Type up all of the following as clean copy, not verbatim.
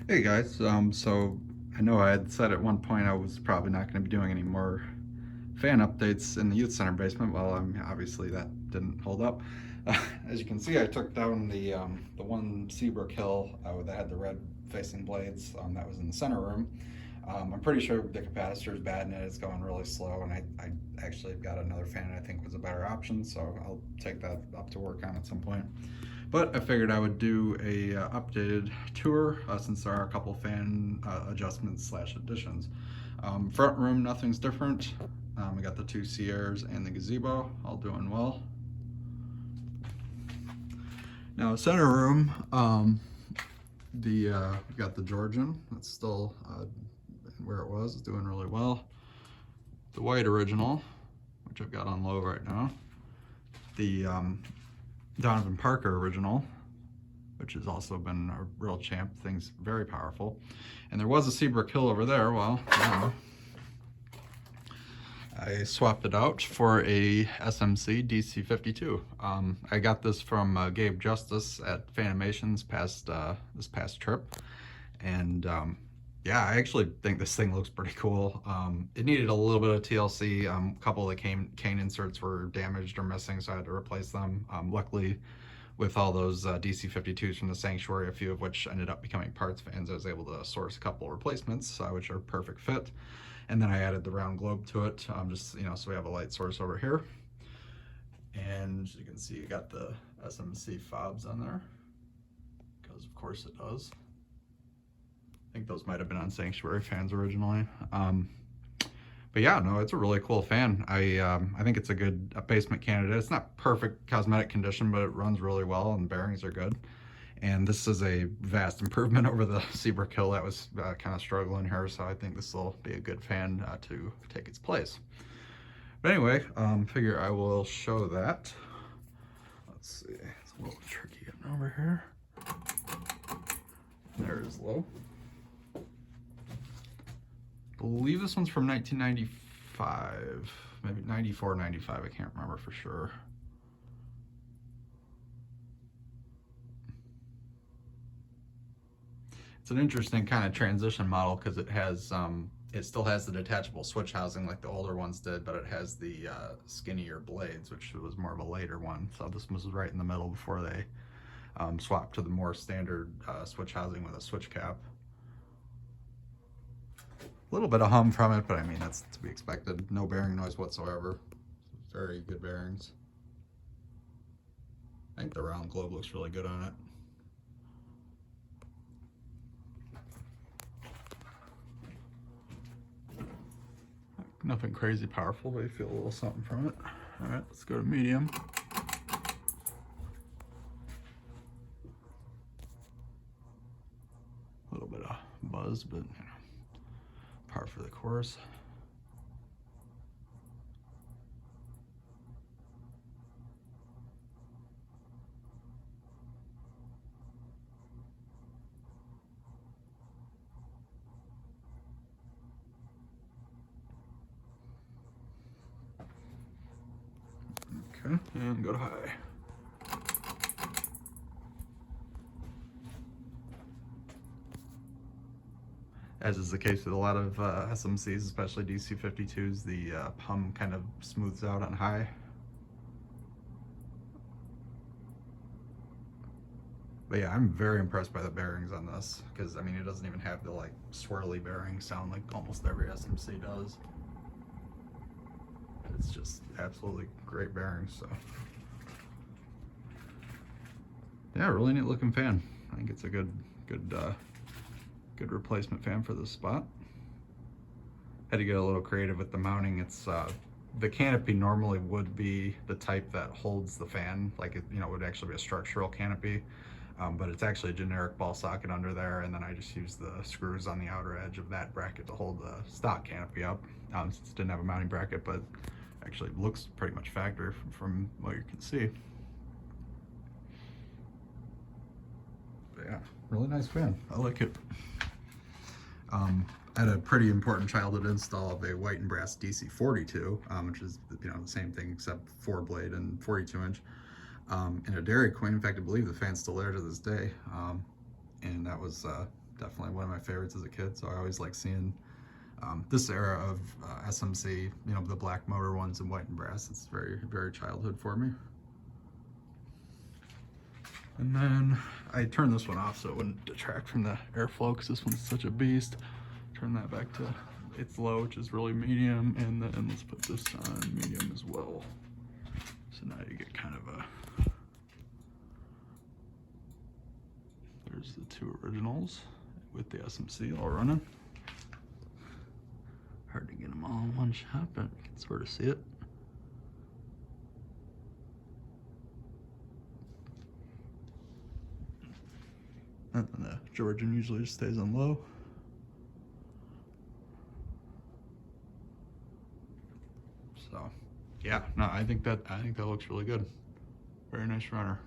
Hey guys, so I know I had said at one point I was probably not going to be doing any more fan updates in the youth center basement. Well, obviously that didn't hold up. As you can see, I took down the one Seabrook hill that had the red facing blades that was in the center room. I'm pretty sure the capacitor is bad and it's going really slow, and I actually got another fan I think was a better option, so I'll take that up to work on at some point. But I figured I would do a updated tour since there are a couple fan adjustments slash additions. Front room, nothing's different. We got the two Sierras and the gazebo, all doing well. Now center room, we got the Georgian. That's still where it was. It's doing really well. The white original, which I've got on low right now. The Donovan Parker original, which has also been a real champ. Thing's very powerful. And there was a Seabrook Hill over there. Well, now I swapped it out for a SMC DC52. I got this from Gabe Justice at Fanimations this past trip, and yeah, I actually think this thing looks pretty cool. It needed a little bit of TLC. A couple of the cane inserts were damaged or missing, so I had to replace them. Luckily, with all those DC52s from the Sanctuary, a few of which ended up becoming parts fans, I was able to source a couple of replacements, which are perfect fit. And then I added the round globe to it, just, so we have a light source over here. And you can see you got the SMC fobs on there, because of course it does. I think those might have been on Sanctuary fans originally. But yeah, no, it's a really cool fan. I think it's a good basement candidate. It's not perfect cosmetic condition, but it runs really well and the bearings are good. And this is a vast improvement over the Seabrook Hill that was kind of struggling here, so I think this will be a good fan to take its place. But anyway, figure I will show that. Let's see, it's a little tricky getting over here. There is low. I believe this one's from 1995, maybe 94, 95, I can't remember for sure. It's an interesting kind of transition model because it has, it still has the detachable switch housing like the older ones did, but it has the skinnier blades, which was more of a later one. So this was right in the middle before they swapped to the more standard switch housing with a switch cap. A little bit of hum from it, but I mean, that's to be expected. No bearing noise whatsoever. Very good bearings. I think the round globe looks really good on it. Nothing crazy powerful, but you feel a little something from it. All right, let's go to medium. A little bit of buzz, but par for the course. Okay, and go to high. As is the case with a lot of SMCs, especially DC52s, the hum kind of smooths out on high. But yeah, I'm very impressed by the bearings on this, because I mean, it doesn't even have the like swirly bearing sound like almost every SMC does. It's just absolutely great bearings. So yeah, really neat looking fan. I think it's a good replacement fan for this spot. Had to get a little creative with the mounting. It's the canopy normally would be the type that holds the fan, like it would actually be a structural canopy, but it's actually a generic ball socket under there, and then I just used the screws on the outer edge of that bracket to hold the stock canopy up, since it didn't have a mounting bracket, but actually looks pretty much factory from what you can see. But yeah, really nice fan. I like it. I had a pretty important childhood install of a white and brass DC42, which is the same thing except 4-blade and 42-inch, in a Dairy Queen. In fact, I believe the fan's still there to this day, and that was definitely one of my favorites as a kid, so I always like seeing this era of SMC, you know, the black motor ones in white and brass. It's very, very childhood for me. And then I turned this one off so it wouldn't detract from the airflow, because this one's such a beast. Turn that back to its low, which is really medium, and then let's put this on medium as well. So now you get kind of a, there's the two originals with the SMC all running. Hard to get them all in one shot, but you can sort of see it. And then the Georgian usually just stays on low. So, yeah, no, I think that looks really good. Very nice runner.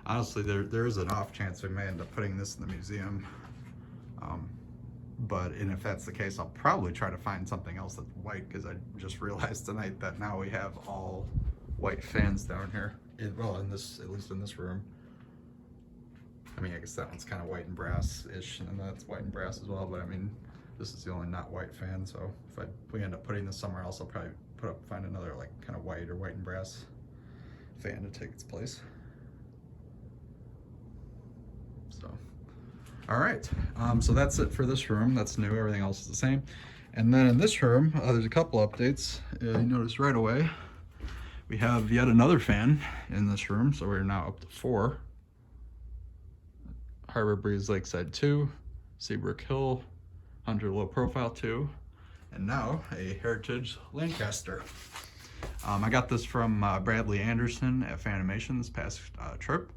Honestly, there is an off chance we may end up putting this in the museum. And if that's the case, I'll probably try to find something else that's white, because I just realized tonight that now we have all white fans down here. Well, in this, at least in this room. I mean, I guess that one's kind of white and brass-ish, and that's white and brass as well, but I mean, this is the only not white fan, so if we end up putting this somewhere else, I'll probably find another like kind of white or white and brass fan to take its place. So, all right, so that's it for this room. That's new, everything else is the same. And then in this room, there's a couple updates. You notice right away, we have yet another fan in this room, so we're now up to 4. Harbor Breeze Lakeside 2, Seabrook Hill, Hunter Low Profile 2, and now a Heritage Lancaster. I got this from Bradley Anderson at Fanimation this past trip,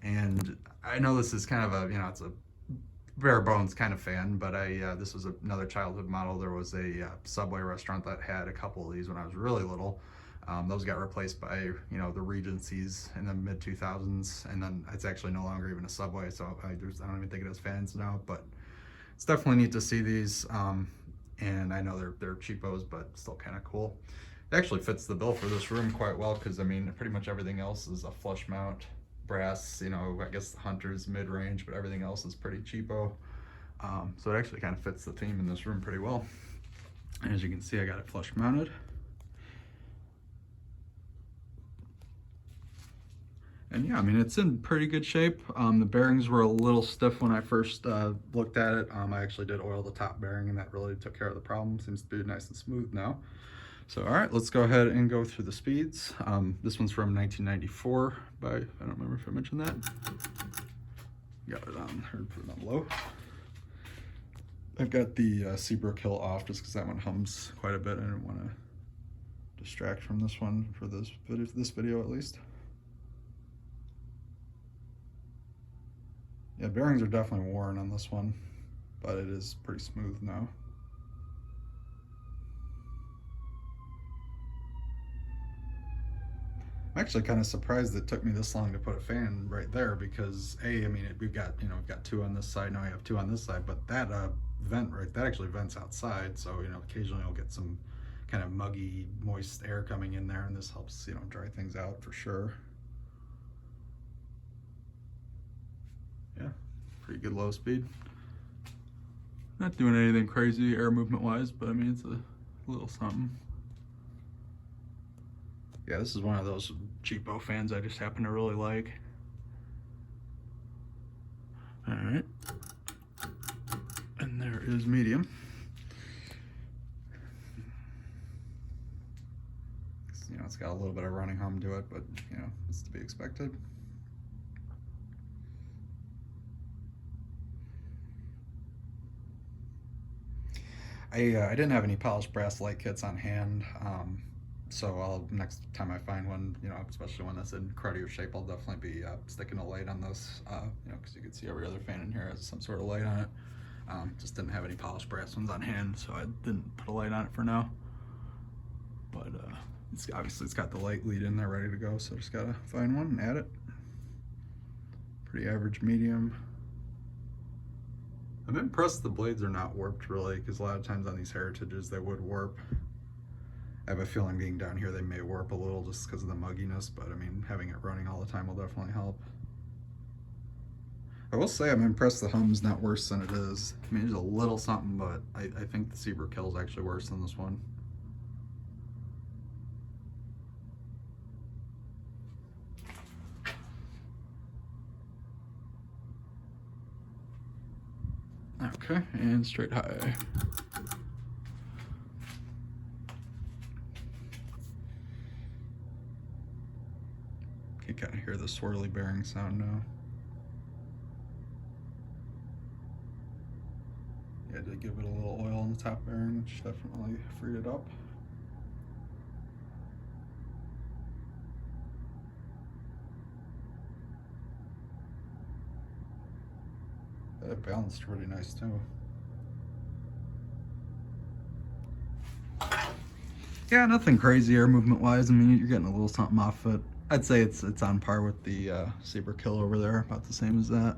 and I know this is kind of a, you know, it's a bare bones kind of fan, but this was another childhood model. There was a Subway restaurant that had a couple of these when I was really little. Those got replaced by, you know, the Regencies in the mid 2000s, and then it's actually no longer even a Subway, so I don't even think it has fans now. But it's definitely neat to see these, and I know they're cheapos, but still kind of cool. It actually fits the bill for this room quite well, because I mean, pretty much everything else is a flush mount brass. You know, I guess the Hunter's mid-range, but everything else is pretty cheapo. So it actually kind of fits the theme in this room pretty well. And as you can see, I got it flush mounted. And yeah, I mean, it's in pretty good shape. The bearings were a little stiff when I first looked at it. I actually did oil the top bearing, and that really took care of the problem. Seems to be nice and smooth now. So, all right, let's go ahead and go through the speeds. This one's from 1994 by, I don't remember if I mentioned that. Got it on, or put it on low. I've got the Seabrook Hill off just because that one hums quite a bit. I didn't want to distract from this one for this video at least. Yeah, bearings are definitely worn on this one, but it is pretty smooth now. I'm actually kind of surprised it took me this long to put a fan right there, because I mean, we've got 2 on this side, now we have 2 on this side, but that vent right, that actually vents outside, so occasionally you'll get some kind of muggy, moist air coming in there, and this helps dry things out for sure. Yeah, pretty good low speed. Not doing anything crazy air movement wise, but I mean, it's a little something. Yeah, this is one of those cheapo fans I just happen to really like. All right, and there is medium. It's got a little bit of running hum to it, but it's to be expected. I didn't have any polished brass light kits on hand, so next time I find one, especially one that's in cruddier shape, I'll definitely be sticking a light on this, because you can see every other fan in here has some sort of light on it. Just didn't have any polished brass ones on hand, so I didn't put a light on it for now. But it's got the light lead in there ready to go, so just gotta find one and add it. Pretty average medium. I'm impressed the blades are not warped really, because a lot of times on these Heritages they would warp. I have a feeling being down here they may warp a little just because of the mugginess, but I mean, having it running all the time will definitely help. I will say I'm impressed the hum's not worse than it is. I mean, there's a little something, but I think the Zebra Kill is actually worse than this one. Okay, and straight high. You kind of hear the swirly bearing sound now. Yeah, I did give it a little oil on the top bearing, which definitely freed it up. It balanced really nice too. Yeah, nothing crazy air movement wise. I mean, you're getting a little something off it. I'd say it's on par with the Zebra Kill over there, about the same as that.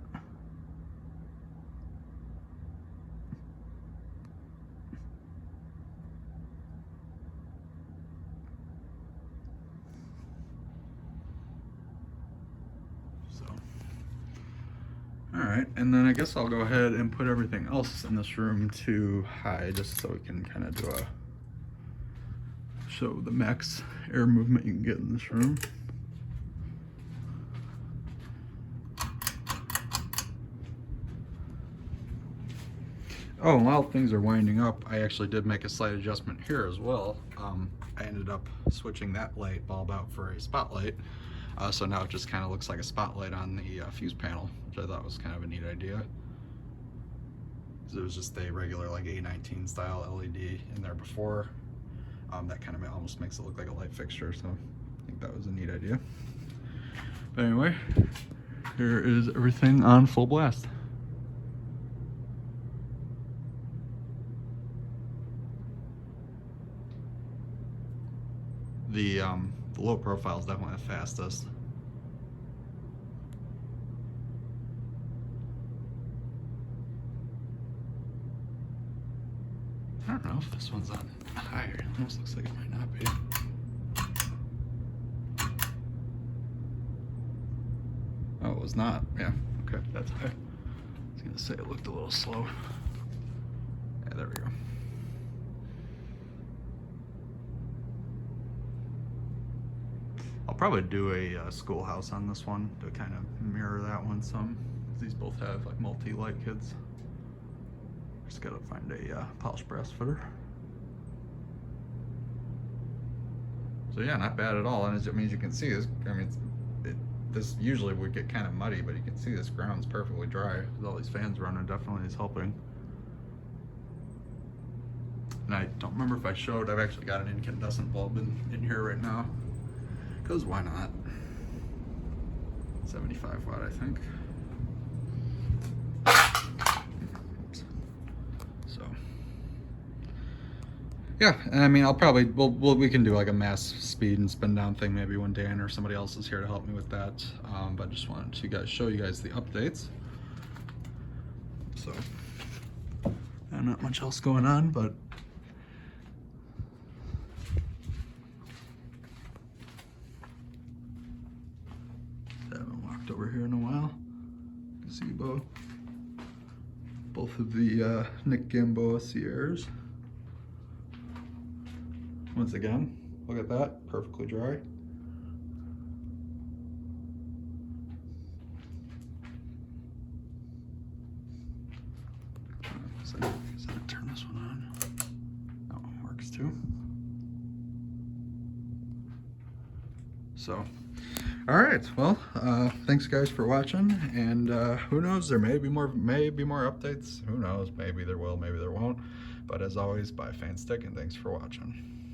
Alright, and then I guess I'll go ahead and put everything else in this room to high, just so we can kind of do a show the max air movement you can get in this room. Oh, and while things are winding up, I actually did make a slight adjustment here as well. I ended up switching that light bulb out for a spotlight. So now it just kind of looks like a spotlight on the fuse panel, which I thought was kind of a neat idea. It was just a regular like A19 style LED in there before. That kind of almost makes it look like a light fixture, so I think that was a neat idea. But anyway, here is everything on full blast. The low profile is definitely the fastest. I don't know if this one's on higher. It almost looks like it might not be. Oh, it was not. Yeah, okay, that's high. I was gonna say it looked a little slow. Yeah, there we go. I'll probably do a schoolhouse on this one to kind of mirror that one some. These both have like multi-light kits. Just gotta find a polished brass footer. So yeah, not bad at all. And as it means you can see this, I mean, this usually would get kind of muddy, but you can see this ground's perfectly dry. With all these fans running, definitely is helping. And I don't remember if I showed, I've actually got an incandescent bulb in here right now. Because why not? 75 watt, I think. So, yeah, and I mean, I'll probably, we can do like a mass speed and spin down thing maybe when Dan or somebody else is here to help me with that. But I just wanted to show you guys the updates. So, not much else going on, but over here in a while. Gazebo. Both of the Nick Gamboa Sierras. Once again, look at that, perfectly dry. So turn this one on. That one works too. So. All right, well, thanks guys for watching, and who knows, there may be more updates. Who knows, maybe there will, maybe there won't. But as always, bye FanStick, and thanks for watching.